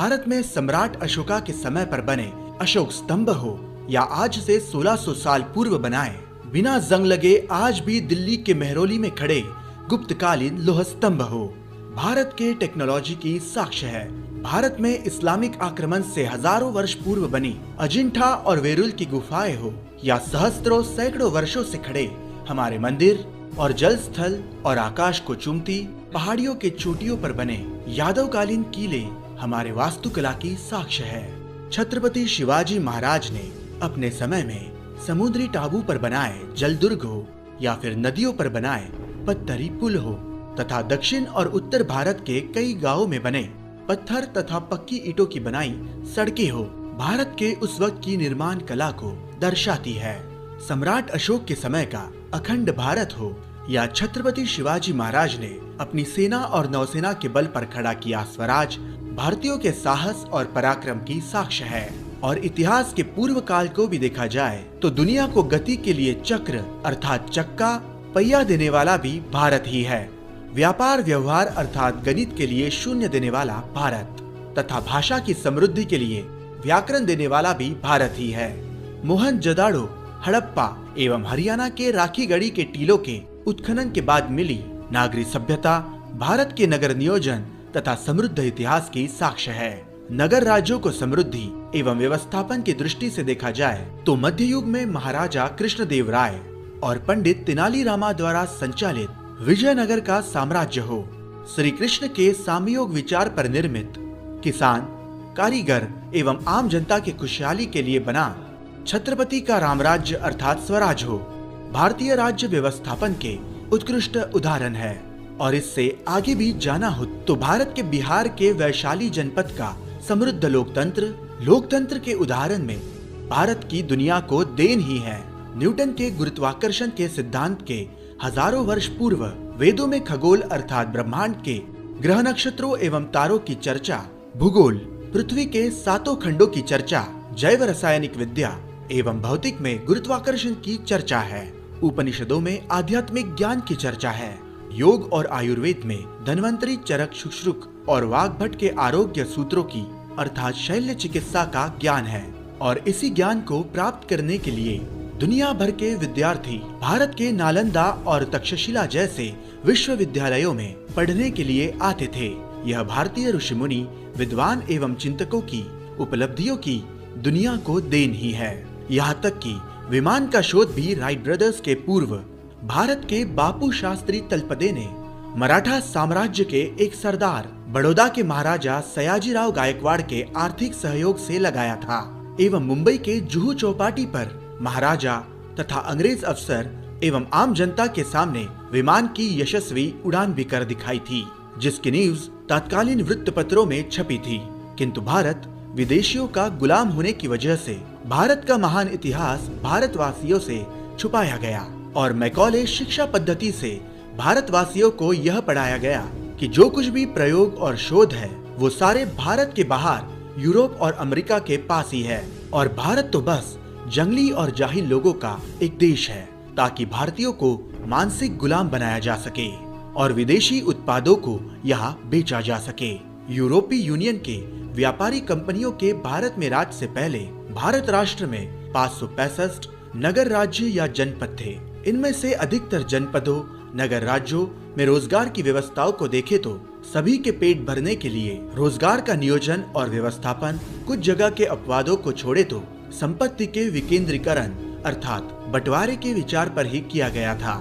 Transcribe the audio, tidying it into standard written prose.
भारत में सम्राट अशोका के समय पर बने अशोक स्तंभ हो या आज से 1600 साल पूर्व बनाए बिना जंग लगे आज भी दिल्ली के मेहरौली में खड़े गुप्तकालीन लोह स्तंभ हो, भारत के टेक्नोलॉजी की साक्ष्य है। भारत में इस्लामिक आक्रमण से हजारों वर्ष पूर्व बनी अजिंठा और वेरुल की गुफाएं हो या सहस्त्रों सैकड़ों वर्षों से खड़े हमारे मंदिर और जल स्थल और आकाश को चूमती पहाड़ियों के चोटियों पर बने यादवकालीन किले हमारे वास्तुकला की साक्ष्य है। छत्रपति शिवाजी महाराज ने अपने समय में समुद्री टापू पर बनाए जलदुर्ग हो या फिर नदियों पर बनाए पत्थरी पुल हो तथा दक्षिण और उत्तर भारत के कई गांवों में बने पत्थर तथा पक्की ईंटों की बनाई सड़कें हो, भारत के उस वक्त की निर्माण कला को दर्शाती है। सम्राट अशोक के समय का अखंड भारत हो या छत्रपति शिवाजी महाराज ने अपनी सेना और नौसेना के बल पर खड़ा किया स्वराज, भारतीयों के साहस और पराक्रम की साक्ष्य है। और इतिहास के पूर्व काल को भी देखा जाए तो दुनिया को गति के लिए चक्र अर्थात चक्का पहिया देने वाला भी भारत ही है। व्यापार व्यवहार अर्थात गणित के लिए शून्य देने वाला भारत तथा भाषा की समृद्धि के लिए व्याकरण देने वाला भी भारत ही है। मोहनजोदड़ो, हड़प्पा एवं हरियाणा के राखीगढ़ी के टीलों के उत्खनन के बाद मिली नागरी सभ्यता भारत के नगर नियोजन तथा समृद्ध इतिहास की साक्ष्य है। नगर राज्यों को समृद्धि एवं व्यवस्थापन की दृष्टि से देखा जाए तो मध्य युग में महाराजा कृष्णदेव राय और पंडित तेनाली रामा द्वारा संचालित विजयनगर का साम्राज्य हो, श्री कृष्ण के सामयोग विचार पर निर्मित किसान, कारीगर एवं आम जनता की खुशहाली के लिए बना छत्रपति का रामराज्य अर्थात स्वराज हो, भारतीय राज्य व्यवस्थापन के उत्कृष्ट उदाहरण है। और इससे आगे भी जाना हो तो भारत के बिहार के वैशाली जनपद का समृद्ध लोकतंत्र के उदाहरण में भारत की दुनिया को देन ही है। न्यूटन के गुरुत्वाकर्षण के सिद्धांत के हजारों वर्ष पूर्व वेदों में खगोल अर्थात ब्रह्मांड के ग्रह नक्षत्रों एवं तारों की चर्चा, भूगोल, पृथ्वी के 7 खंडों की चर्चा, जैव रासायनिक विद्या एवं भौतिक में गुरुत्वाकर्षण की चर्चा है। उपनिषदों में आध्यात्मिक ज्ञान की चर्चा है। योग और आयुर्वेद में धन्वंतरी, चरक, शुश्रुक और वाग्भट के आरोग्य सूत्रों की अर्थात शल्य चिकित्सा का ज्ञान है। और इसी ज्ञान को प्राप्त करने के लिए दुनिया भर के विद्यार्थी भारत के नालंदा और तक्षशिला जैसे विश्वविद्यालयों में पढ़ने के लिए आते थे। यह भारतीय ऋषि मुनि, विद्वान एवं चिंतकों की उपलब्धियों की दुनिया को देन ही है। यहाँ तक कि विमान का शोध भी राइट ब्रदर्स के पूर्व भारत के बापू शास्त्री तलपदे ने मराठा साम्राज्य के एक सरदार बड़ौदा के महाराजा सयाजीराव गायकवाड़ के आर्थिक सहयोग से लगाया था एवं मुंबई के जुहू चौपाटी पर महाराजा तथा अंग्रेज अफसर एवं आम जनता के सामने विमान की यशस्वी उड़ान भी कर दिखाई थी, जिसकी न्यूज तत्कालीन वृत्तपत्रों में छपी थी। किंतु भारत विदेशियों का गुलाम होने की वजह से भारत का महान इतिहास भारतवासियों से छुपाया गया और मैकॉले शिक्षा पद्धति से भारतवासियों को यह पढ़ाया गया कि जो कुछ भी प्रयोग और शोध है वो सारे भारत के बाहर यूरोप और अमेरिका के पास ही है और भारत तो बस जंगली और जाहिल लोगों का एक देश है, ताकि भारतीयों को मानसिक गुलाम बनाया जा सके और विदेशी उत्पादों को यहाँ बेचा जा सके। यूरोपीय यूनियन के व्यापारी कंपनियों के भारत में राज से पहले भारत राष्ट्र में 565 नगर राज्य या जनपद थे। इनमें से अधिकतर जनपदों, नगर राज्यों में रोजगार की व्यवस्थाओं को देखे तो सभी के पेट भरने के लिए रोजगार का नियोजन और व्यवस्थापन कुछ जगह के अपवादों को छोड़े तो संपत्ति के विकेंद्रीकरण अर्थात बंटवारे के विचार पर ही किया गया था।